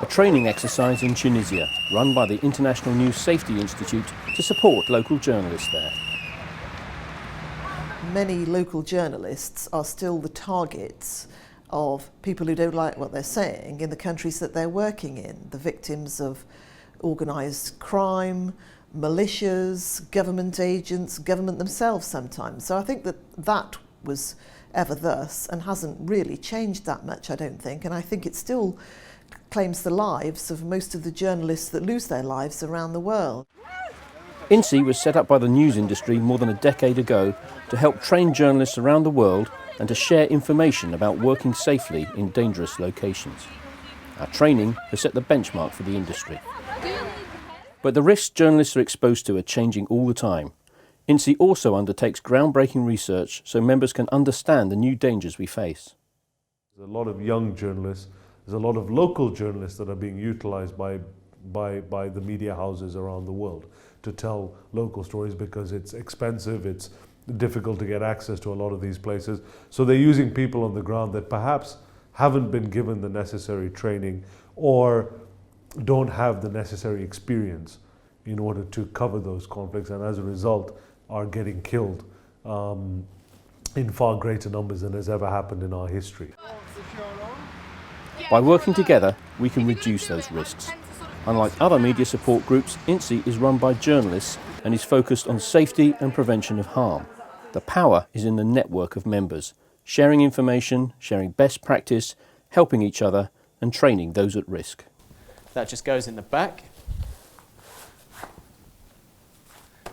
training exercise in Tunisia, run by the International News Safety Institute to support local journalists there. Many local journalists are still the targets of people who don't like what they're saying in the countries that they're working in, the victims of organised crime, militias, government agents, government themselves sometimes. So I think that was ever thus and hasn't really changed that much, I don't think, and I think it still claims the lives of most of the journalists that lose their lives around the world. INSI was set up by the news industry more than a decade ago to help train journalists around the world and to share information about working safely in dangerous locations. Our training has set the benchmark for the industry. But the risks journalists are exposed to are changing all the time. INSI also undertakes groundbreaking research so members can understand the new dangers we face. There's a lot of young journalists, there's a lot of local journalists that are being utilised by the media houses around the world to tell local stories because it's expensive, it's difficult to get access to a lot of these places. So they're using people on the ground that perhaps haven't been given the necessary training or don't have the necessary experience in order to cover those conflicts, and as a result are getting killed in far greater numbers than has ever happened in our history. By working together, we can reduce those risks. Unlike other media support groups, INSI is run by journalists and is focused on safety and prevention of harm. The power is in the network of members, sharing information, sharing best practice, helping each other and training those at risk. That just goes in the back.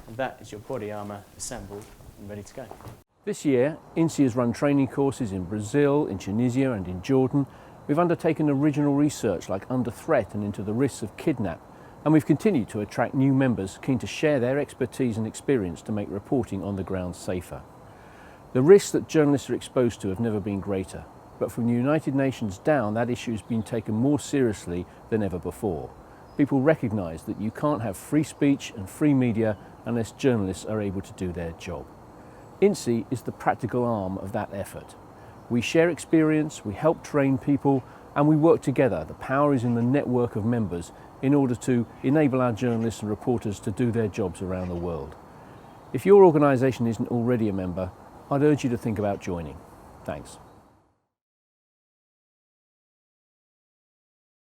And that is your body armour assembled and ready to go. This year, INSI has run training courses in Brazil, in Tunisia and in Jordan. We've undertaken original research like Under Threat and Into the Risks of Kidnap, and we've continued to attract new members keen to share their expertise and experience to make reporting on the ground safer. The risks that journalists are exposed to have never been greater, but from the United Nations down, that issue has been taken more seriously than ever before. People recognise that you can't have free speech and free media unless journalists are able to do their job. INSI is the practical arm of that effort. We share experience, we help train people, and we work together. The power is in the network of members in order to enable our journalists and reporters to do their jobs around the world. If your organisation isn't already a member, I'd urge you to think about joining. Thanks.